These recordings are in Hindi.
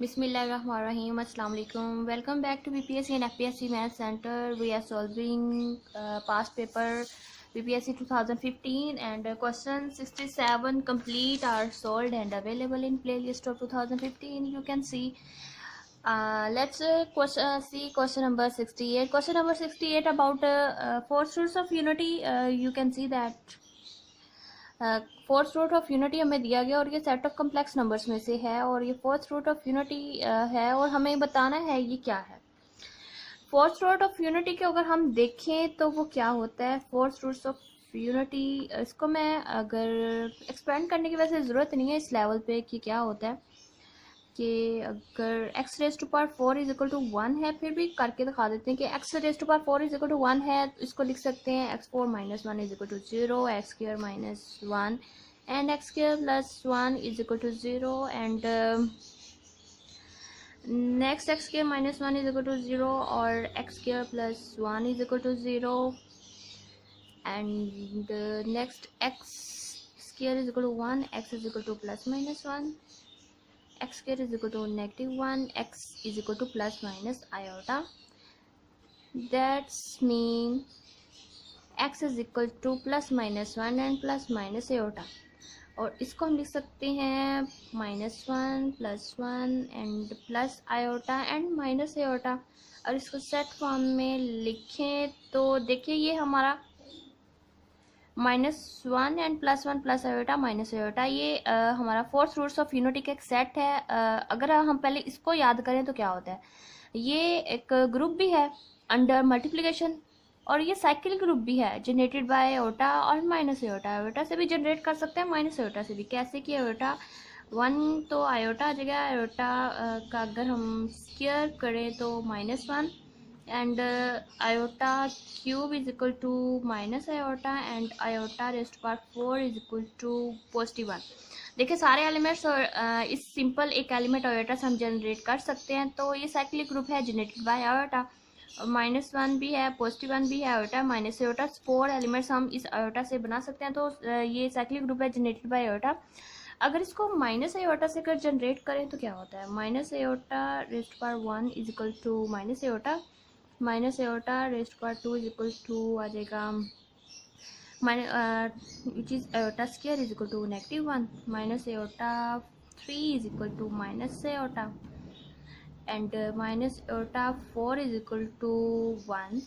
Bismillahirrahmanirrahim. Assalamu alaikum. Welcome back to BPSC and FPSC Math Center. We are solving past paper BPSC 2015 and question 67 complete are solved and available in playlist of 2015. You can see. Let's see question number 68. Question number 68 about fourth roots of unity. You can see that fourth root of unity हमें दिया गया और ये सेट ऑफ कम्प्लेक्स नंबर्स में से है और ये फोर्थ रूट ऑफ यूनिटी है और हमें बताना है ये क्या है। फोर्थ रूट ऑफ यूनिटी के अगर हम देखें तो वो क्या होता है। फोर्थ रूट्स ऑफ यूनिटी इसको मैं अगर एक्सपेंड करने की वैसे ज़रूरत नहीं है इस लेवल पे कि क्या होता है कि अगर x raise to power 4 is equal to 1 है, फिर भी करके दिखा देते हैं कि x raise to power 4 is equal to 1 है, तो इसको लिख सकते हैं x4 minus 1 is equal to 0, x square minus 1 and x square plus 1 is equal to 0 and next x square minus 1 is equal to 0 और x square plus 1 is equal to 0 and next x square is equal to 1, x is equal to plus minus 1, x square is equal to negative 1, x is equal to plus minus iota. That's mean x is equal to plus minus 1 and plus minus iota. और इसको हम लिख सकते हैं -1 + 1 and plus iota and minus iota. और इसको सेट फॉर्म में लिखें तो देखिए ये हमारा -1 and +1 plus iota minus iota ये हमारा फोर्थ रूट्स ऑफ यूनिटी का एक सेट है। अगर हम पहले इसको याद करें तो क्या होता है, ये एक ग्रुप भी है अंडर मल्टीप्लिकेशन और ये साइकिल ग्रुप भी है जनरेटेड बाय आयोटा और माइनस आयोटा। आयोटा से भी जनरेट कर सकते हैं, माइनस आयोटा से भी। कैसे कि आयोटा 1 तो आयोटा आ जाएगा, आयोटा का अगर हम स्क्वायर करें तो -1 and iota cube is equal to minus iota and iota raised to power 4 is equal to positive 1। देखिए सारे एलिमेंट्स और इस सिंपल एक एलिमेंट आयोटा से हम जनरेट कर सकते हैं। तो ये साइक्लिक ग्रुप है जनरेटेड बाय आयोटा, -1 भी है, +1 भी है, आयोटा माइनस आयोटा, 4 एलिमेंट्स हम इस आयोटा से बना सकते हैं। तो ये साइक्लिक ग्रुप है जनरेटेड बाय आयोटा। अगर इसको माइनस आयोटा से कर जनरेट करें तो क्या होता है, minus iota raised to power 1 is equal to minus iota, minus iota raised to power 2 is equal to आ जाएगा which is iota square is equal to -1, minus iota 3 is equal to minus iota and minus iota 4 is equal to 1।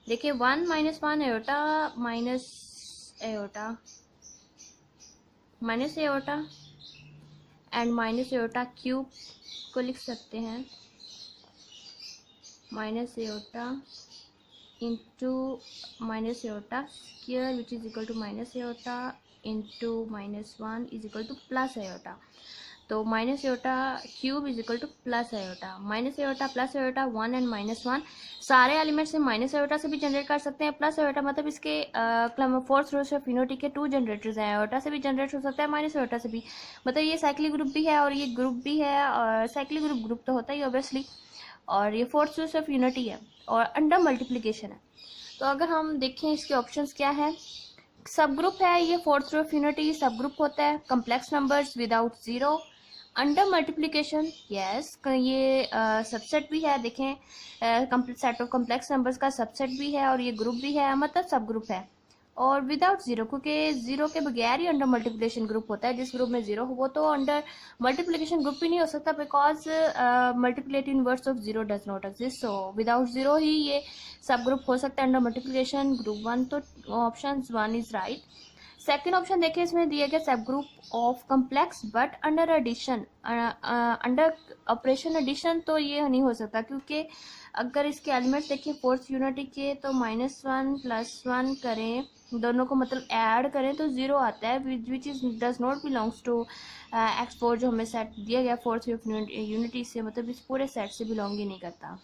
देखिए 1 - 1 iota minus iota and minus iota cube को लिख सकते हैं minus iota into minus iota square which is equal to minus iota into -1 is equal to plus iota. तो minus iota cube is equal to plus iota, minus iota plus iota 1 and -1 सारे एलिमेंट्स से माइनस आयोटा से भी जनरेट कर सकते हैं। प्लस आयोटा मतलब इसके फोर्थ रूट ऑफ यूनिटी के 2 जनरेटर्स हैं, आयोटा से भी जनरेट हो सकता है, माइनस आयोटा से भी। मतलब ये साइक्लिक ग्रुप भी है और ये ग्रुप भी है, और साइक्लिक ग्रुप तो होता ही ऑब्वियसली, और ये फोर्थ रूट ऑफ यूनिटी है और अंडर मल्टीप्लिकेशन है। तो अगर हम देखें इसके ऑप्शंस क्या है, सब ग्रुप है ये फोर्थ रूट ऑफ यूनिटी, सब ग्रुप होता है complex numbers without zero, under multiplication yes, ये सबसेट भी है। देखें सेट ऑफ कम्प्लेक्स नंबर्स का सबसेट भी है और ये ग्रुप भी है, मतलब सब ग्रुप है। और विदाउट जीरो, क्योंकि जीरो के बगैर ही अंडर मल्टीप्लिकेशन ग्रुप होता है। जिस ग्रुप में जीरो हो वो तो अंडर मल्टीप्लिकेशन ग्रुप ही नहीं हो सकता, because multiplicative inverse of zero does not exist. So without zero ही ये सब ग्रुप हो सकता है अंडर मल्टीप्लिकेशन ग्रुप 1। तो option 1 is right. Second option देखिए, इसमें दिया गया subgroup of complex but under addition, under operation addition, तो ये नहीं हो सकता क्योंकि अगर इसके एलिमेंट्स देखिए फोर्थ यूनिटी के तो -1 + 1 करें, दोनों को मतलब ऐड करें तो 0 आता है which is does not belongs to x4 जो हमें सेट दिया गया फोर्थ यूनिटी से, मतलब इस पूरे सेट से बिलोंग ही नहीं करता।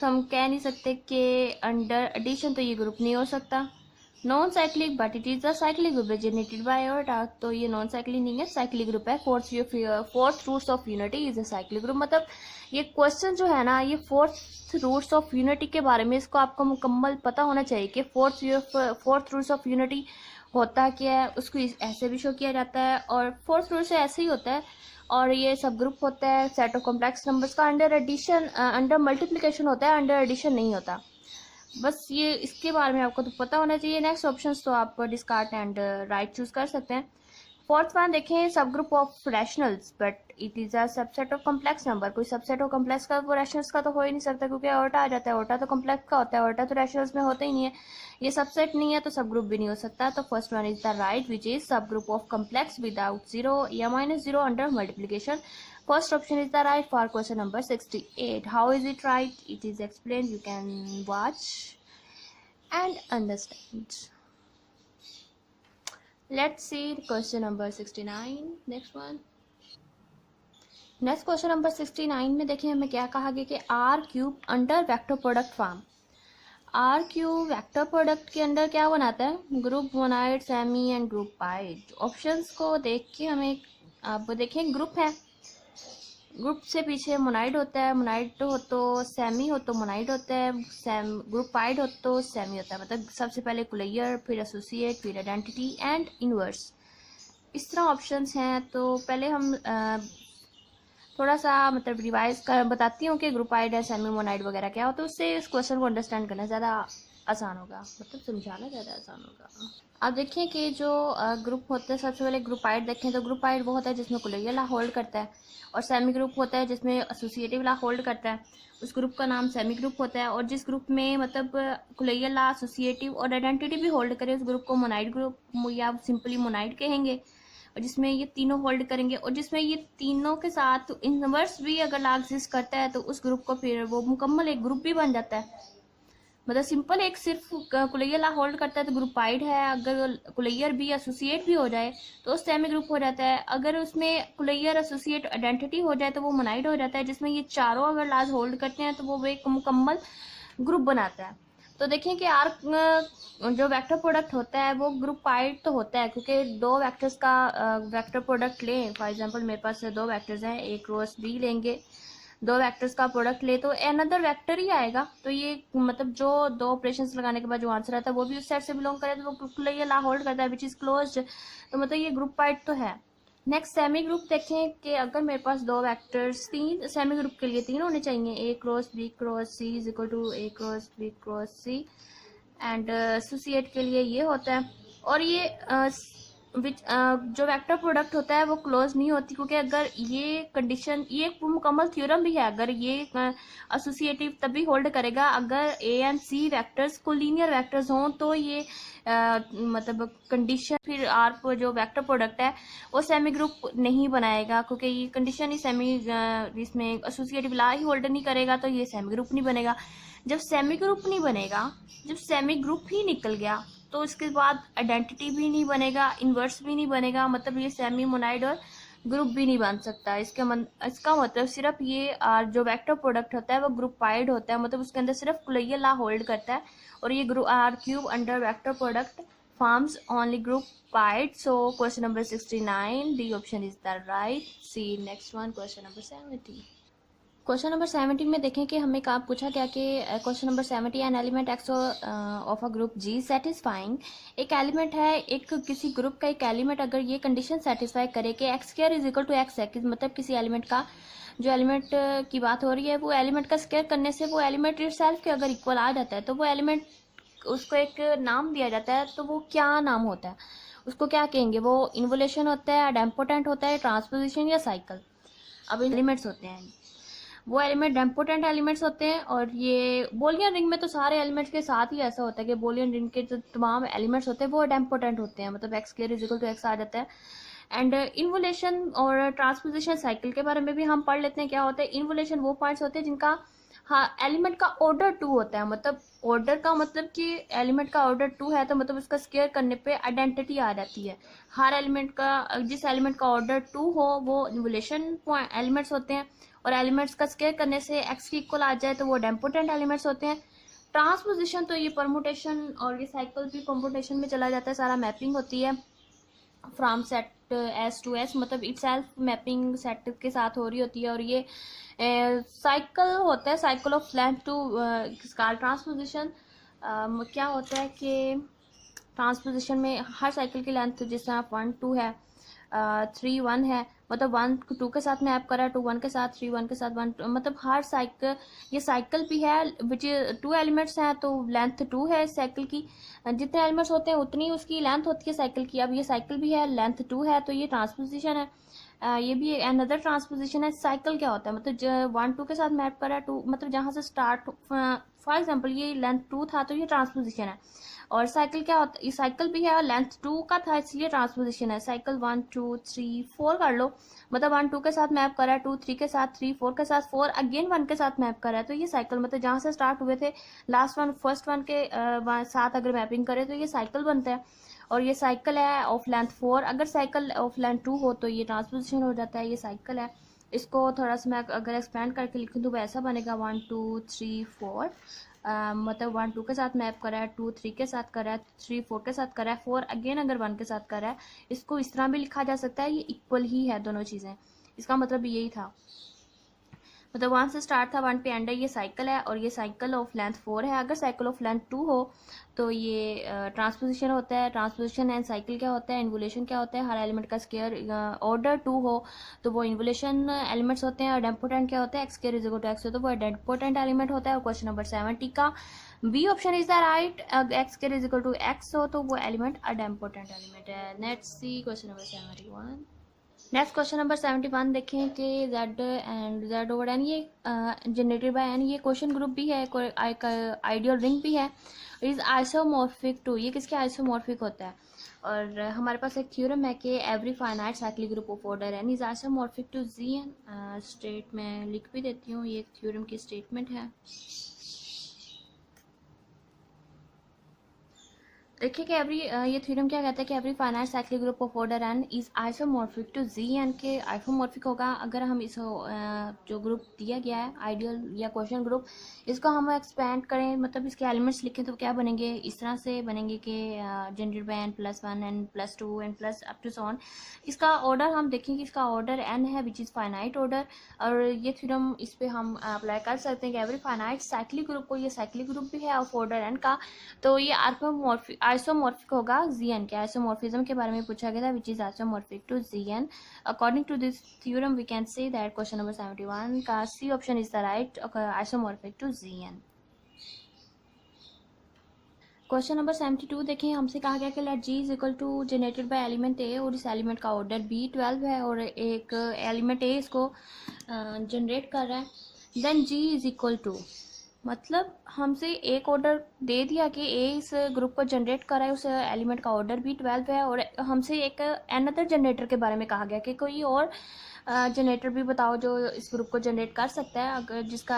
तो हम कह नहीं सकते कि अंडर एडिशन तो ये ग्रुप नहीं हो सकता। Non cyclic but it is a cyclic group generated by iota, तो ये नॉन साइक्लिक नहीं है, साइक्लिक ग्रुप है। Fourth roots of unity is a cyclic group. मतलब ये क्वेश्चन जो है ना, ये फोर्थ रूट्स ऑफ यूनिटी के बारे में इसको आपको मुकम्मल पता होना चाहिए कि फोर्थ रूट्स ऑफ यूनिटी होता क्या है उसको ऐसे भी शो किया जाता है, और फोर्थ रूल से ऐसे ही होता है। और ये सब ग्रुप होता है सेट ऑफ कॉम्प्लेक्स नंबर्स का, अंडर एडिशन अंडर मल्टीप्लिकेशन होता है, अंडर एडिशन नहीं होता। बस ये इसके बारे में आपको तो पता होना चाहिए। नेक्स्ट ऑप्शंस तो आप डिस्कार्ड एंड राइट चूज कर सकते हैं। फोर्थ वन देखें, सब group of rationals but it is a subset of complex number. कोई सबसेट ऑफ कॉम्प्लेक्स का वो रैशनल्स का तो हो ही नहीं सकता, क्योंकि ओर्टा आ जाता है, ओर्टा तो कॉम्प्लेक्स का होता है, ओर्टा तो रैशनल्स में होता ही नहीं है। ये सबसेट नहीं है तो सब ग्रुप भी नहीं हो सकता। तो first one is the right which is subgroup of complex without zero या minus zero under multiplication. First option is the right for question number 68. How is it right? It is explained. You can watch and understand. Let's see question number 69. Next one. Next question number 69 में देखिए हमें क्या कहा गया कि R cube under vector product form. R cube vector product के अंदर क्या बनाता है? Group monoid, semi and group पाइड। ऑप्शंस को देख के हमें आप देखें, ग्रुप है, ग्रुप से पीछे मोनाइड होता है, मोनाइड हो तो सेमी हो तो मोनाइड होता है, ग्रुप पाइड हो तो सेमी होता है। मतलब सबसे पहले कुलेयर, फिर एसोसिएट, फिर आइडेंटिटी एंड इनवर्स, इस तरह ऑप्शंस हैं। तो पहले हम थोड़ा सा मतलब रिवाइज कर बताती हूँ कि ग्रुप आइड है, सेमी मोनाइड वगैरह क्या हो, तो उससे इस क्वेश्चन को अंडरस्टैंड करना ज़्यादा आसान होगा, मतलब समझाना ज़्यादा आसान होगा। अब देखिए कि जो ग्रुप होते हैं, सबसे पहले ग्रुप आइड देखें तो ग्रुप आइड वो होता है जिसमें कुलेयर ला होल्ड करता है, और सेमी ग्रुप होता है जिसमें एसोसिएटिव ला होल्ड करता है, उस ग्रुप का नाम सेमी ग्रुप होता है। और जिस ग्रुप में मतलब कुलेयर ला, एसोसिएटिव और आइडेंटिटी भी होल्ड करे उस ग्रुप को मोनाइड ग्रुप या सिंपली मोनाइड कहेंगे। और जिसमें ये तीनों होल्ड करेंगे और जिसमें ये तीनों के साथ इनवर्स भी अगर ला एग्जिस्ट करता है तो उस ग्रुप को फिर वो मुकम्मल एक ग्रुप भी बन जाता है। मतलब सिंपल एक सिर्फ कुलेयर ला होल्ड करता है तो ग्रुप पाइड है, अगर कुलेयर भी एसोसिएट भी हो जाए तो उस सेमी ग्रुप हो जाता है, अगर उसमें कुलेयर एसोसिएट आइडेंटिटी हो जाए तो वो मोनाइड हो जाता है, जिसमें ये चारों अगर लाज होल्ड करते हैं तो वो एक मुकम्मल ग्रुप बनाता है। तो देखें कि आर जो वेक्टर प्रोडक्ट होता है वो ग्रुप पाइड तो होता है, क्योंकि दो वेक्टर्स का वेक्टर प्रोडक्ट लें, फॉर एग्जांपल मेरे पास दो वेक्टर्स हैं, ए क्रॉस बी लेंगे, दो वेक्टर्स का प्रोडक्ट ले तो अनदर वेक्टर ही आएगा। तो ये मतलब जो दो ऑपरेशंस लगाने के बाद जो आंसर आता है वो भी उस सेट से बिलोंग करे, तो वो ये ला होल्ड करता है विच इज क्लोज्ड, तो मतलब ये ग्रुप पाइड तो है। नेक्स्ट सेमी ग्रुप देखें कि अगर मेरे पास दो वेक्टर्स, तीन सेमी ग्रुप के लिए तीन होने चाहिए, A cross B cross C is equal to A cross B cross C, and associate के लिए ये होता है। और ये जो वेक्टर प्रोडक्ट होता है वो क्लोज नहीं होती, क्योंकि अगर ये कंडीशन, ये एक मुकम्मल थ्योरम भी है, अगर ये एसोसिएटिव तभी होल्ड करेगा अगर ए एंड सी वेक्टर्स को लीनियर वेक्टर्स हों, तो ये मतलब कंडीशन फिर आर जो वेक्टर प्रोडक्ट है वो सेमी ग्रुप नहीं बनाएगा, क्योंकि ये कंडीशन ही सेमी इसमें एसोसिएटिव ला ही होल्ड नहीं करेगा तो ये सेमी ग्रुप नहीं बनेगा। जब सेमी ग्रुप नहीं बनेगा, जब सेमी ग्रुप ही निकल गया तो इसके बाद आइडेंटिटी भी नहीं बनेगा, इन्वर्स भी नहीं बनेगा, मतलब ये सेमी मोनाइड और ग्रुप भी नहीं बन सकता। इसका मतलब सिर्फ ये जो वेक्टर प्रोडक्ट होता है वो ग्रुप पाइड होता है, मतलब उसके अंदर सिर्फ कुलेयर ला होल्ड करता है, और ये group R cube under vector product forms only group pied. So question number 69, the option is the right. See next one, question number 70. Question number 70 में देखें कि हमें कहा पूछा गया कि question number 70, an element x of a group G satisfying, एक एलिमेंट है, एक किसी ग्रुप का एक एलिमेंट अगर ये कंडीशन सेटिस्फाई करे कि x square is equal to x है, मतलब किसी एलिमेंट का, जो एलिमेंट की बात हो रही है वो एलिमेंट का स्क्वायर करने से वो एलिमेंट इटसेल्फ के अगर इक्वल आ जाता है तो वो एलिमेंट, उसको एक नाम दिया जाता है, तो वो क्या नाम होता है, उसको क्या कहेंगे? वो इन्वोल्यूशन होता है, डेम्पोटेंट होता है, ट्रांसपोजिशन या साइकिल। अब एलिमेंट्स होते हैं, वो एलिमेंट डेम्पोटेंट एलिमेंट्स होते हैं, और ये बोलियन रिंग में तो सारे एलिमेंट्स के साथ ही ऐसा होता है कि बोलियन रिंग के जो तमाम एलिमेंट्स होते हैं वो डेम्पोटेंट होते हैं, मतलब X square is equal to X आ जाता है। एंड इन्वोल्यूशन और ट्रांसपोजिशन साइकिल के बारे में भी हम पढ़ लेते हैं। क्या होता है? इन्वोल्यूशन वो पॉइंट्स होते हैं जिनका एलिमेंट का ऑर्डर 2 होता है, मतलब ऑर्डर का मतलब कि एलिमेंट का ऑर्डर 2 है तो मतलब उसका स्क्वायर करने पे आइडेंटिटी आ जाती है। हर एलिमेंट का, जिस एलिमेंट का ऑर्डर 2 हो वो इन्वोल्यूशन एलिमेंट्स होते हैं, और एलिमेंट्स का स्क्वायर करने से एक्स की इक्वल आ जाए तो वो डेम्पोटेंट एलिमेंट्स होते हैं। ट्रांसपोजिशन तो ये परमुटेशन और ये साइकिल भी कॉम्पुटेशन में चला जाता है, सारा मैपिंग होती है from set S to S, मतलब इटसेल्फ मैपिंग सेट के साथ हो रही होती है। और ये साइकिल होता है, cycle of length two is called transposition. क्या होता है कि ट्रांसपोजिशन में हर साइकिल की लेंथ जिस तरह 1 2 है, 3 1 है, मतलब 1 2 के साथ मैप करा, 2 1 के साथ, 3 1 के साथ, 1 मतलब हर साइकिल, ये साइकिल भी है विच 2 एलिमेंट्स हैं तो लेंथ 2 है साइकिल की, जितने एलिमेंट्स होते हैं उतनी उसकी लेंथ होती है साइकिल की। अब ये साइकिल भी है, लेंथ 2 है, तो ये ट्रांसपोजिशन है। ये भी अनदर ट्रांसपोजिशन है। साइकिल क्या होता है, मतलब 1 2 के साथ मैप करा है, 2 मतलब जहाँ से स्टार्ट, फॉर एग्जाम्पल ये लेंथ 2 था तो ये ट्रांसपोजिशन है। और साइकिल क्या होता है, ये साइकिल भी है और लेंथ 2 का था इसलिए ट्रांसपोजिशन है। साइकिल 1 2 3 4 कर लो, मतलब 1 2 के साथ मैप करा है, 2 3 के साथ, 3 4 के साथ, 4 अगेन 1 के साथ मैप करा है, तो ये साइकिल, मतलब जहाँ से स्टार्ट हुए थे लास्ट वन फर्स्ट वन के साथ अगर मैपिंग करें तो ये साइकिल बनता है। और ये साइकिल है ऑफ लेंथ 4, अगर साइकिल ऑफ लेंथ 2 हो तो ये ट्रांसपोजिशन हो जाता है, ये साइकिल है। इसको थोड़ा सा मैं अगर एक्सपेंड करके लिखूँ तो वैसा बनेगा 1 2 3 4, मतलब 1 2 के साथ मैप करा है, 2 3 के साथ करा है, 3 4 के साथ करा है, 4 अगेन अगर 1 के साथ करा है। इसको इस तरह भी लिखा जा सकता है, ये इक्वल ही है दोनों चीज़ें, इसका मतलब यही था, मतलब 1 से स्टार्ट था 1 पे एंड है, ये साइकिल है और ये साइकिल ऑफ लेंथ 4 है। अगर साइकिल ऑफ लेंथ 2 हो तो ये ट्रांसपोजिशन होता है। ट्रांसपोजिशन एंड साइकिल क्या होता है, इन्वोल्यूशन क्या होता है, हर एलिमेंट का स्केयर ऑर्डर 2 हो तो वो इन्वोल्यूशन एलिमेंट्स होते हैं। और डेम्पोटेंट क्या होता है, x square is equal to x हो तो वो डेम्पोटेंट एलिमेंट होता है। और क्वेश्चन नंबर 70 का B option is the right, x square is equal to x हो तो वो एलिमेंट अडेम्पोटेंट एलिमेंट है। Let's see question number 71। Next question number 71 देखें कि z and z over n ये जनरेटेड बाय n, ये क्वेश्चन ग्रुप भी है, आइडियल रिंग भी है, इज आइसोमॉर्फिक टू, ये किसके आइसोमॉर्फिक होता है। और हमारे पास एक थ्योरम है कि every finite cyclic group of order n is isomorphic to Zn। State में लिख भी देती हूँ, ये थ्योरम की स्टेटमेंट है। देखिए कि ये थ्योरम क्या कहता है कि every finite cyclic group of order n is isomorphic to Zn के आइसोमॉर्फिक होगा। अगर हम इस जो ग्रुप दिया गया है आइडियल या क्वेश्चन ग्रुप, इसको हम एक्सपेंड करें, मतलब इसके एलिमेंट्स लिखें तो क्या बनेंगे, इस तरह से बनेंगे कि generated by n plus 1 n plus 2 n plus up to so on. इसका ऑर्डर हम देखेंगे, इसका ऑर्डर n है विच इज़ फाइनाइट ऑर्डर। और ये थ्योरम इस पर हम अप्लाई कर सकते हैं कि एवरी फाइनाइट साइक्लिक ग्रुप को, ये साइक्लिक ग्रुप भी है ऑफ ऑर्डर n का, तो ये आइसोमॉर्फिक होगा Zn के। आइसोमॉर्फिज्म के बारे में पूछा गया था which is isomorphic to Zn। According to this theorem we can say that question number 71 का C option is the right, isomorphic to Zn। Question number 72 देखें, हमसे कहा गया कि let G is equal to generated by element A और इस एलिमेंट का ऑर्डर B12 है और एक एलिमेंट A इसको जनरेट कर रहा है, then G is equal to, मतलब हमसे एक ऑर्डर दे दिया कि ए इस ग्रुप को जनरेट कर रहा है, उस एलिमेंट का ऑर्डर भी 12 है, और हमसे एक अनदर जनरेटर के बारे में कहा गया कि कोई और जनरेटर भी बताओ जो इस ग्रुप को जनरेट कर सकता है। अगर जिसका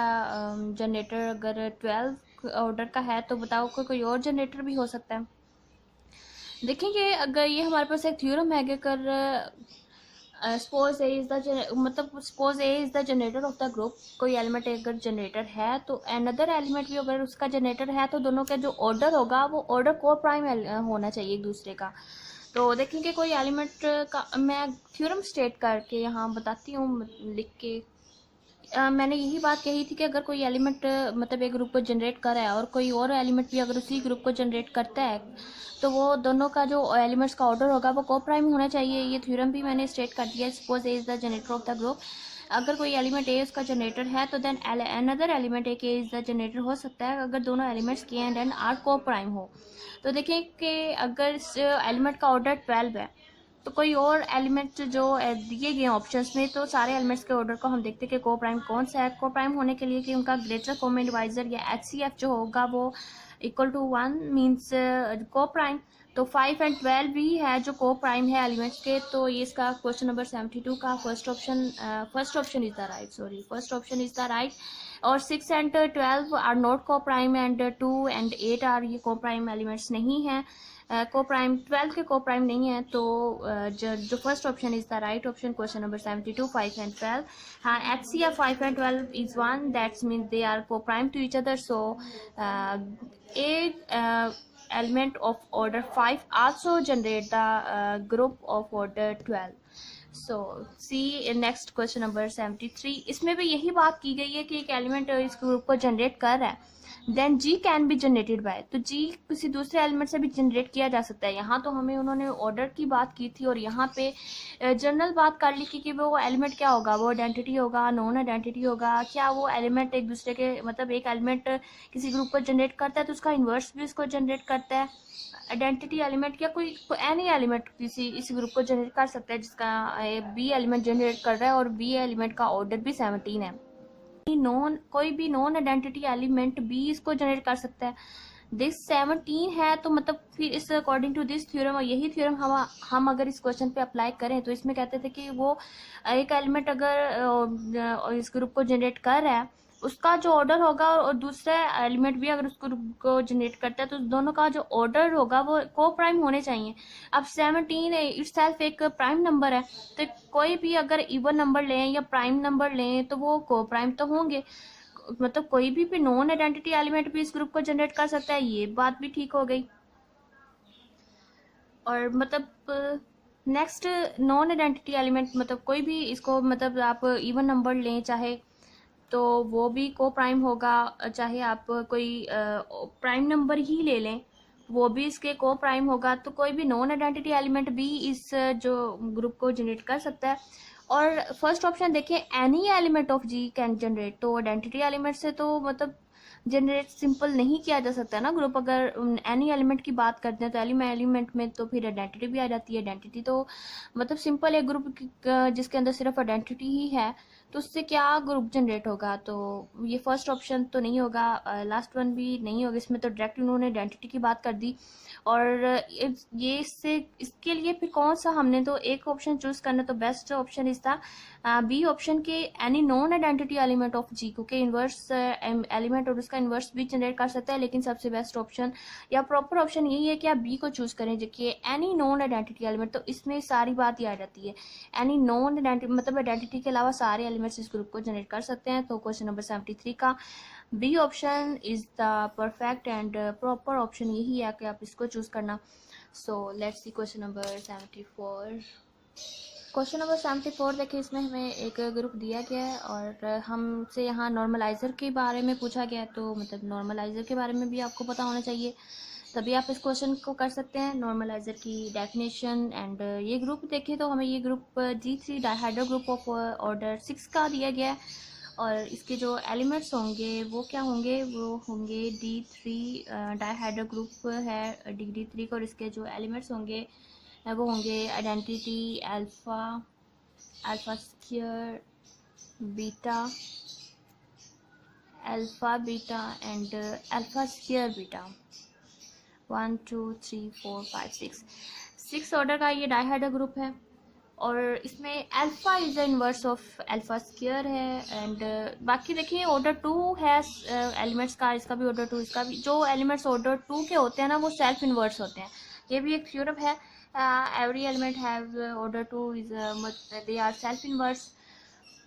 जनरेटर अगर 12 ऑर्डर का है तो बताओ कोई और जनरेटर भी हो सकता है। देखिए अगर ये हमारे पास एक थ्योरम है कि अगर सपोज ए इज द, मतलब suppose A is the generator off the group, कोई एलिमेंट अगर जनरेटर है तो अनदर एलिमेंट भी अगर उसका जनरेटर है तो दोनों का जो ऑर्डर होगा वो ऑर्डर को प्राइम होना चाहिए एक दूसरे का। तो देखेंगे कोई एलिमेंट का मैं थ्योरम स्टेट करके यहाँ बताती हूँ लिख के। मैंने यही बात कही थी कि अगर कोई एलिमेंट मतलब एक ग्रुप को जनरेट कर रहा है और कोई और एलिमेंट भी अगर उसी ग्रुप को जनरेट करता है तो वो दोनों का जो एलिमेंट्स का ऑर्डर होगा वो को प्राइम होना चाहिए। ये थ्योरम भी मैंने स्टेट कर दिया। Suppose A is the generator off the group, अगर कोई एलिमेंट ए उसका जनरेटर है तो देन अनदर एलिमेंट ए के इज द जनरेटर हो सकता है अगर दोनों एलिमेंट्स के एंड एन आर को प्राइम हो। तो देखें कि अगर इस एलिमेंट का ऑर्डर 12 है तो कोई और एलिमेंट जो दिए गए ऑप्शंस में, तो सारे एलिमेंट्स के ऑर्डर को हम देखते हैं कि को प्राइम कौन सा है। को प्राइम होने के लिए कि उनका ग्रेटर कॉमन डिवाइजर या HCF जो होगा वो इक्वल टू 1 मीन्स को प्राइम। तो 5 एंड 12 भी है जो को प्राइम है एलिमेंट्स के। तो ये इसका क्वेश्चन नंबर 72 का first option is the right, first option is the right. और 6 एंड 12 आर नॉट को प्राइम एंड 2 एंड 8 आर ये को प्राइम एलिमेंट्स नहीं हैं, को प्राइम 12 के को प्राइम नहीं है। तो जो first option is the right option, question number 72 5 and 12। हाँ, HCF 5 and 12 is 1, that's mean they are coprime to each other. So a element of order 5 also generate the group of order 12. So see next question number 73, इसमें भी यही बात की गई है कि एक एलिमेंट इस ग्रुप को जनरेट कर रहा है then G can be generated by, तो जी किसी दूसरे एलिमेंट से भी जनरेट किया जा सकता है। यहाँ तो हमें उन्होंने ऑर्डर की बात की थी और यहाँ पे जनरल बात कर ली कि वो एलिमेंट क्या होगा, वो आइडेंटिटी होगा, नॉन आइडेंटिटी होगा, क्या वो एलिमेंट एक दूसरे के मतलब एक एलिमेंट किसी ग्रुप को जनरेट करता है तो उसका इन्वर्स भी उसको जनरेट करता है। आइडेंटिटी एलिमेंट या कोई एनी एलिमेंट किसी इस ग्रुप को जनरेट कर सकता है जिसका बी एलिमेंट जनरेट कर रहा है और बी एलिमेंट का ऑर्डर भी 17 है। कोई भी नॉन आइडेंटिटी एलिमेंट भी इसको जनरेट कर सकता है। दिस 17 है तो मतलब फिर इस अकॉर्डिंग टू दिस थ्योरम, और यही थ्योरम हम अगर इस क्वेश्चन पे अप्लाई करें तो इसमें कहते थे कि वो एक एलिमेंट अगर इस ग्रुप को जनरेट कर रहा है उसका जो ऑर्डर होगा और दूसरा एलिमेंट भी अगर उसको को जनरेट करता है तो दोनों का जो ऑर्डर होगा वो को प्राइम होने चाहिए। अब 17 इटसेल्फ एक प्राइम नंबर है, तो कोई भी अगर इवन नंबर लें या प्राइम नंबर लें तो वो को प्राइम तो होंगे, मतलब कोई भी नॉन आइडेंटिटी एलिमेंट भी इस ग्रुप को जनरेट कर सकता है, ये बात भी ठीक हो गई। और मतलब नेक्स्ट नॉन आइडेंटिटी एलिमेंट मतलब कोई भी इसको मतलब आप इवन नंबर लें चाहे तो वो भी को प्राइम होगा, चाहे आप कोई प्राइम नंबर ही ले लें वो भी इसके को प्राइम होगा, तो कोई भी नॉन आइडेंटिटी एलिमेंट भी इस जो ग्रुप को जनरेट कर सकता है। और फर्स्ट ऑप्शन देखें any element of G can generate, तो आइडेंटिटी एलिमेंट से तो मतलब जनरेट सिंपल नहीं किया जा सकता ना ग्रुप। अगर एनी एलिमेंट की बात करते हैं तो एलिमेंट में तो फिर आइडेंटिटी भी आ जाती है। आइडेंटिटी तो मतलब सिंपल है ग्रुप जिसके अंदर सिर्फ आइडेंटिटी ही है तो उससे क्या ग्रुप जनरेट होगा, तो ये फर्स्ट ऑप्शन तो नहीं होगा, लास्ट वन भी नहीं होगा, इसमें तो डायरेक्ट उन्होंने आइडेंटिटी की बात कर दी। और ये इसके लिए फिर कौन सा हमने तो एक ऑप्शन चूज करना, तो बेस्ट ऑप्शन इस था बी ऑप्शन के any non identity element of G, क्योंकि इन्वर्स एलिमेंट और उसका इन्वर्स भी जनरेट कर सकता है, लेकिन सबसे बेस्ट ऑप्शन या प्रॉपर ऑप्शन यही है कि आप बी को चूज करें जो एनी नॉन आइडेंटिटी एलिमेंट, तो इसमें सारी बात ही आ जाती है। एनी नॉन आइडेंटिटी मतलब आइडेंटिटी के अलावा सारे एलिमेंट्स इस ग्रुप को जनरेट कर सकते हैं। तो क्वेश्चन नंबर 73 का B option is the perfect and proper option यही है कि आप इसको चूज करना। So let's see question number 74। Question number 74 देखिए, इसमें हमें एक ग्रुप दिया गया है और हमसे यहाँ नॉर्मलाइजर के बारे में पूछा गया है, तो मतलब नॉर्मलाइजर के बारे में भी आपको पता होना चाहिए तभी आप इस क्वेश्चन को कर सकते हैं। नॉर्मलाइजर की डेफिनेशन एंड ये ग्रुप देखिए तो हमें ये group G3 डाइहाइड्रो group of order 6 का दिया गया है और इसके जो एलिमेंट्स होंगे वो क्या होंगे, वो होंगे D3 डाइहाइड्रो ग्रुप है D3 का, और इसके जो एलिमेंट्स होंगे वो होंगे identity alpha, alpha square, beta, alpha beta and alpha square beta. 1 2 3 4 5 6 order का ये डाइहाइड्रो ग्रुप है और इसमें alpha is the inverse of alpha square है एंड बाकी देखिए ऑर्डर 2 है एलिमेंट्स का, इसका भी ऑर्डर 2, इसका भी। जो एलिमेंट्स ऑर्डर 2 के होते हैं ना वो सेल्फ इनवर्स होते हैं, ये भी एक थ्योरम है। Every element have order 2 is they are self inverse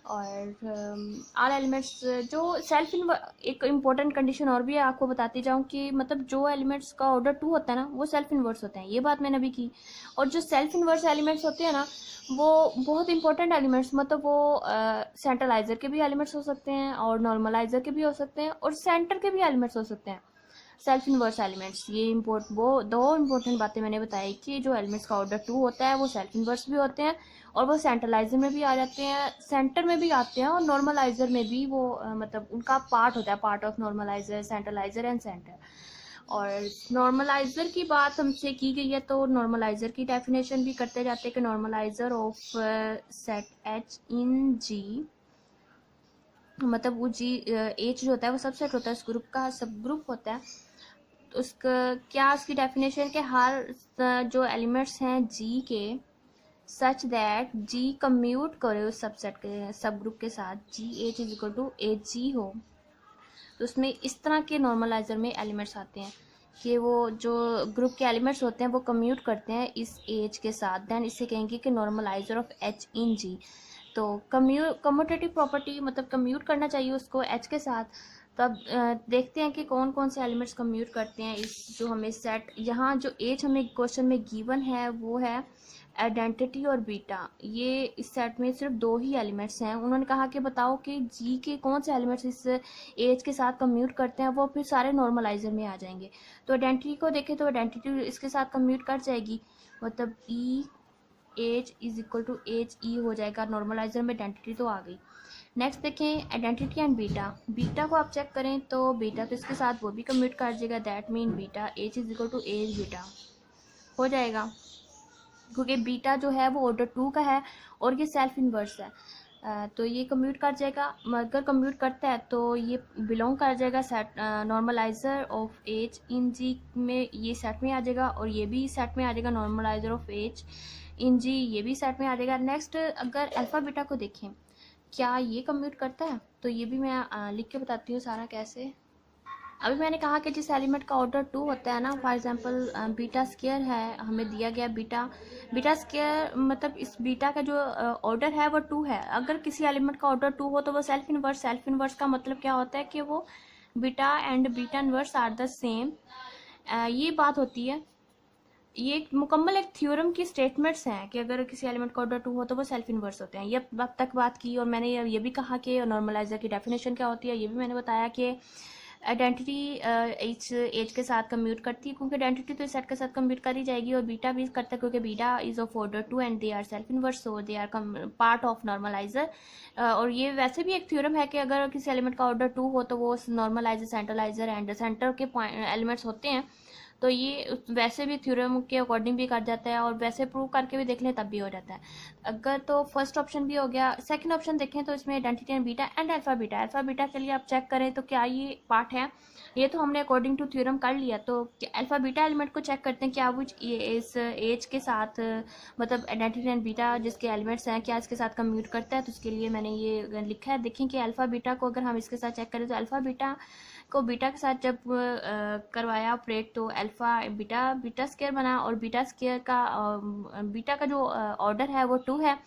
और आल एलिमेंट्स जो सेल्फ एक इम्पोर्टेंट कंडीशन और भी है आपको बताती जाऊँ कि मतलब जो एलिमेंट्स का ऑर्डर 2 होता है ना वो सेल्फ इन्वर्स होते हैं, ये बात मैंने अभी की। और जो सेल्फ इन्वर्स एलिमेंट्स होते हैं ना वो बहुत इंपॉर्टेंट एलिमेंट्स, मतलब वो सेंट्रलाइजर के भी एलिमेंट्स हो सकते हैं और नॉर्मलाइजर के भी हो सकते हैं और सेंटर के भी एलिमेंट्स हो सकते हैं सेल्फ इन्वर्स एलिमेंट्स। ये वो दो इम्पोर्टेंट बातें मैंने बताई कि जो एलिमेंट्स का ऑर्डर 2 होता है वो सेल्फ इन्वर्स भी होते हैं और वो सेंट्रलाइजर में भी आ जाते हैं, सेंटर में भी आते हैं और नॉर्मलाइजर में भी वो मतलब उनका पार्ट होता है, part of normaliser, centraliser and centre. और नॉर्मलाइजर की बात हमसे की गई है तो नॉर्मलाइजर की डेफिनेशन भी करते जाते हैं कि normaliser of set H in जी, मतलब वो जी एच जो होता है वो सबसेट होता है, उस ग्रुप का सब ग्रुप होता है। तो उसका क्या उसकी डेफिनेशन के हर जो एलिमेंट्स हैं जी के सच दैट जी कम्यूट करे उस सबसेट के सब ग्रुप के साथ, G H is equal to H G हो, तो उसमें इस तरह के नॉर्मलाइजर में एलिमेंट्स आते हैं कि वो जो ग्रुप के एलिमेंट्स होते हैं वो कम्यूट करते हैं इस एच के साथ, देन इसे कहेंगे कि नॉर्मलाइजर ऑफ एच इन जी। तो कम्यूटेटिव प्रॉपर्टी मतलब कम्यूट करना चाहिए उसको एच के साथ। तब देखते हैं कि कौन कौन से एलिमेंट्स कम्यूट करते हैं इस जो हमें सेट, यहाँ जो एच हमें क्वेश्चन में गिवन है वो है आइडेंटिटी और बीटा, ये इस सेट में सिर्फ 2 ही एलिमेंट्स हैं। उन्होंने कहा कि बताओ कि जी के कौन से एलिमेंट्स इस एज के साथ कम्यूट करते हैं, वो फिर सारे नॉर्मलाइजर में आ जाएंगे। तो आइडेंटिटी को देखें तो आइडेंटिटी इसके साथ कम्यूट कर जाएगी, मतलब E H is equal to H E हो जाएगा, नॉर्मलाइजर में आइडेंटिटी तो आ गई। नेक्स्ट देखें आइडेंटिटी एंड बीटा। बीटा को आप चेक करें तो बीटा तो इसके साथ वो भी कम्यूट कर जाएगा, that mean beta H is equal to H beta हो जाएगा, क्योंकि बीटा जो है वो ऑर्डर 2 का है और ये सेल्फ इन्वर्स है। तो ये कम्यूट कर जाएगा, अगर कम्यूट करता है तो ये बिलोंग कर जाएगा set normaliser of H in G में, ये सेट में आ जाएगा, और ये भी सेट में आ जाएगा नॉर्मलाइजर ऑफ एज इन जी, ये भी सेट में आ जाएगा। नेक्स्ट अगर अल्फ़ा बीटा को देखें क्या ये कम्यूट करता है, तो ये भी मैं लिख के बताती हूँ सारा कैसे। अभी मैंने कहा कि जिस एलिमेंट का ऑर्डर 2 होता है ना, फॉर एग्जांपल बीटा स्क्वायर है, हमें दिया गया बीटा स्क्वायर, मतलब इस बीटा का जो ऑर्डर है वो 2 है। अगर किसी एलिमेंट का ऑर्डर 2 हो तो वो सेल्फ इन्वर्स का मतलब क्या होता है कि वो beta and beta inverse are the same, ये बात होती है। ये एक मुकम्मल एक थ्योरम की स्टेटमेंट्स हैं कि अगर किसी एलिमेंट का ऑर्डर 2 हो तो वो सेल्फ इन्वर्स होते हैं। ये अब तक बात की, और मैंने ये भी कहा कि नॉर्मलाइजर की डेफिनेशन क्या होती है, ये भी मैंने बताया कि आइडेंटिटी एज के साथ कम्यूट करती है, क्योंकि आइडेंटिटी तो इस सेट के साथ कम्यूट कर ही जाएगी, और बीटा भी करता है क्योंकि beta is of order 2 and they are self inverse, so they are part of normalizer. और ये वैसे भी एक थ्योरम है कि अगर किसी एलिमेंट का ऑर्डर 2 हो तो वो नॉर्मलाइजर, सेंट्रलाइजर एंड सेंटर के एलिमेंट्स होते हैं। तो ये वैसे भी थ्योरम के अकॉर्डिंग भी कर जाता है, और वैसे प्रूव करके भी देख लें तब भी हो जाता है। अगर तो फर्स्ट ऑप्शन भी हो गया। सेकंड ऑप्शन देखें तो इसमें identity and beta and alpha beta. Alpha beta के लिए आप चेक करें तो क्या ये पार्ट है, ये तो हमने अकॉर्डिंग टू थ्योरम कर लिया। तो अल्फा बीटा एलिमेंट को चेक करते हैं क्या वो इस एज के साथ, मतलब आइडेंटिटी एंड बीटा जिसके एलिमेंट्स हैं क्या इसके साथ कम्यूट करता है। तो उसके लिए मैंने ये लिखा है, देखें कि अल्फा बीटा को अगर हम इसके साथ चेक करें तो अल्फा बीटा को बीटा के साथ जब करवाया ऑपरेट तो अल्फा बीटा स्क्वायर बना, और बीटा स्क्वायर का बीटा का जो ऑर्डर है वो 2 है,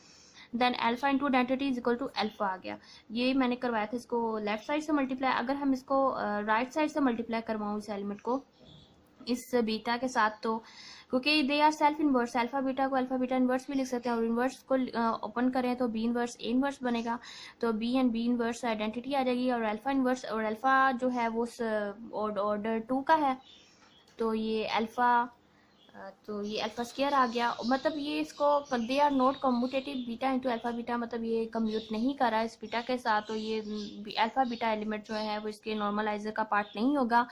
then alpha into identity is equal to alpha आ गया। ये मैंने करवाया था, इसको लेफ्ट साइड से मल्टीप्लाई, अगर हम इसको राइट साइड से मल्टीप्लाई करवाऊँ इस एलिमेंट को इस बीटा के साथ, तो क्योंकि they are self inverse, alpha beta को अल्फा बीटा इन्वर्स भी लिख सकते हैं, और इन्वर्स को ओपन करें तो बी इन्वर्स ए इन्वर्स बनेगा, तो B and B inverse identity आ जाएगी, और अल्फा इन्वर्स, और अल्फा जो है वो ऑर्डर 2 का है, तो ये अल्फा, तो ये अल्फा स्क्वायर आ गया। मतलब ये इसको they are not commutative beta into alpha beta, मतलब ये कम्यूट नहीं कर रहा है इस बीटा के साथ, तो ये अल्फा बीटा एलिमेंट जो है वो इसके नॉर्मलाइजर का पार्ट नहीं होगा।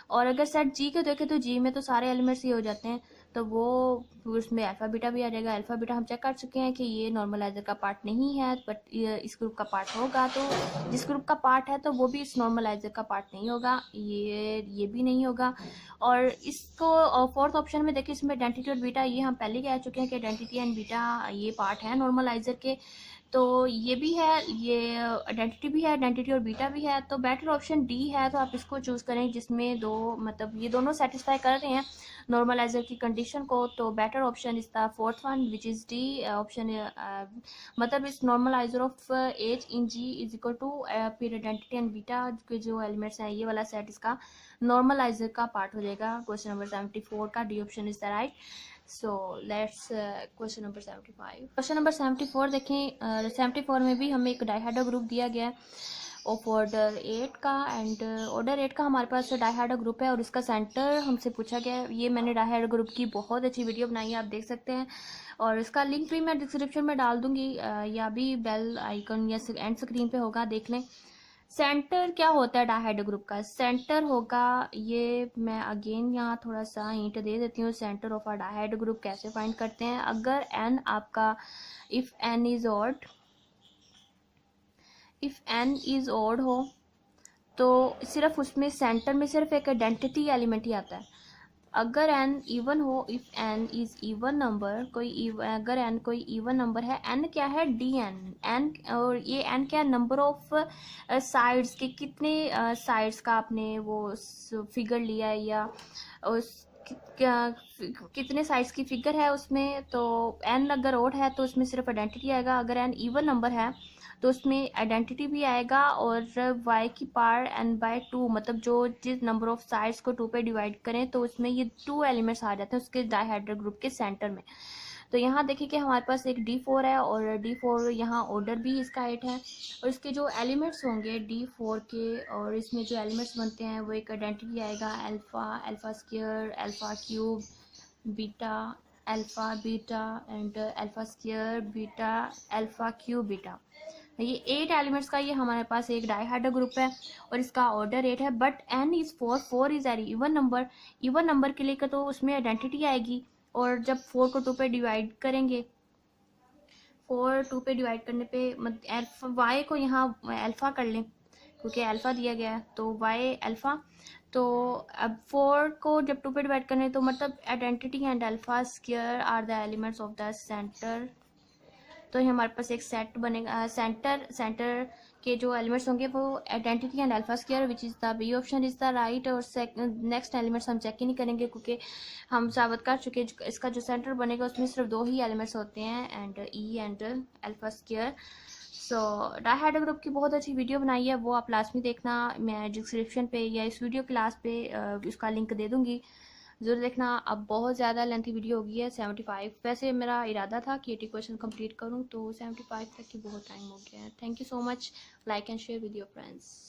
और अगर सेट जी के देखें तो जी में तो सारे एलिमेंट्स ही हो जाते हैं, तो वो उसमें अल्फा बीटा भी आ जाएगा। अल्फा बीटा हम चेक कर चुके हैं कि ये नॉर्मलाइजर का पार्ट नहीं है, बट इस ग्रुप का पार्ट होगा, तो जिस ग्रुप का पार्ट है तो वो भी इस नॉर्मलाइजर का पार्ट नहीं होगा, ये भी नहीं होगा। और इसको फोर्थ ऑप्शन में देखिए, इसमें आइडेंटिटी और बीटा, ये हम पहले कह चुके हैं कि आइडेंटिटी एंड बीटा ये पार्ट है नॉर्मलाइजर के, तो ये भी है, ये आइडेंटिटी भी है, आइडेंटिटी और बीटा भी है, तो बेटर ऑप्शन डी है। तो आप इसको चूज़ करें जिसमें दो, मतलब ये दोनों सेटिस्फाई कर रहे हैं नॉर्मलाइजर की कंडीशन को, तो better option is the fourth one which is D option, मतलब इस normalizer of H in G is equal to फिर आइडेंटिटी एंड बीटा के जो एलिमेंट्स हैं, ये वाला सेट इसका नॉर्मलाइजर का पार्ट हो जाएगा। क्वेश्चन नंबर 74 का D option is the right. So let's question number 75। Question number 74 देखें, 74 में भी हमें एक डाइहाइड्रो ग्रुप दिया गया है ऑफ ऑर्डर 8 का, एंड ऑर्डर 8 का हमारे पास डाइहाइड्रो ग्रुप है, और इसका सेंटर हमसे पूछा गया है। ये मैंने डाइहाइड्रो ग्रुप की बहुत अच्छी वीडियो बनाई है, आप देख सकते हैं, और इसका लिंक भी मैं डिस्क्रिप्शन में डाल दूंगी, या भी बेल आइकन या एंड स्क्रीन पे होगा, देख लें। सेंटर क्या होता है डाइहाइड्रो ग्रुप का, सेंटर होगा, ये मैं अगेन यहाँ थोड़ा सा हिंट दे देती हूँ, सेंटर ऑफ अ डाइहाइड्रो ग्रुप कैसे फाइंड करते हैं। अगर एन आपका, इफ एन इज ऑड हो तो सिर्फ उसमें सेंटर में सिर्फ एक आइडेंटिटी एलिमेंट ही आता है। अगर एन इवन हो, if n is even number, अगर एन कोई इवन नंबर है, एन क्या है, डी एन, और ये एन क्या है, नंबर ऑफ साइड्स के, कितने साइड्स का आपने वो फिगर लिया है, या उस कितने साइड्स की फिगर है उसमें। तो एन अगर ओड है तो उसमें सिर्फ आइडेंटिटी आएगा, अगर एन इवन नंबर है तो उसमें आइडेंटिटी भी आएगा, और y की पावर n बाय 2, मतलब जो जिस नंबर ऑफ साइड्स को 2 पे डिवाइड करें तो उसमें ये 2 एलिमेंट्स आ जाते हैं उसके डाइहाइड्रल ग्रुप के सेंटर में। तो यहाँ देखिए कि हमारे पास एक D4 है और D4 यहाँ ऑर्डर भी इसका 8 है और इसके जो एलिमेंट्स होंगे D4 के और इसमें जो एलिमेंट्स बनते हैं वो एक आइडेंटिटी आएगा alpha, alpha square, alpha cube, beta, alpha beta and alpha square, beta, alpha cube, beta. ये 8 एलिमेंट्स का ये हमारे पास एक डाइहाइड्रल ग्रुप है और इसका ऑर्डर 8 है, but n is 4, 4 is an even number के लिए तो उसमें आइडेंटिटी आएगी और जब 4 को 2 पे डिवाइड करेंगे, 4 2 पे डिवाइड करने पे वाई को यहाँ अल्फ़ा कर लें क्योंकि अल्फ़ा दिया गया है तो वाई अल्फ़ा। तो अब 4 को जब 2 पे डिवाइड करें तो मतलब identity and alpha square are the elements of the centre. तो हमारे पास एक सेट बनेगा, सेंटर के जो एलिमेंट्स होंगे वो identity and alpha square which is the B option is the right. और नेक्स्ट एलिमेंट्स हम चेक ही नहीं करेंगे क्योंकि हम साबित कर चुके इसका जो सेंटर बनेगा उसमें सिर्फ 2 ही एलिमेंट्स होते हैं and E and alpha square. So dihedral group की बहुत अच्छी वीडियो बनाई है, वो आप लास्ट में देखना, मैं डिस्क्रिप्शन पे या इस वीडियो क्लास पे उसका लिंक दे दूँगी, ज़रूर देखना। अब बहुत ज़्यादा लेंथी वीडियो हो गई है 75, वैसे मेरा इरादा था कि 80 क्वेश्चन कंप्लीट करूं तो 75 तक की बहुत टाइम हो गया है। Thank you so much, like and share with your friends.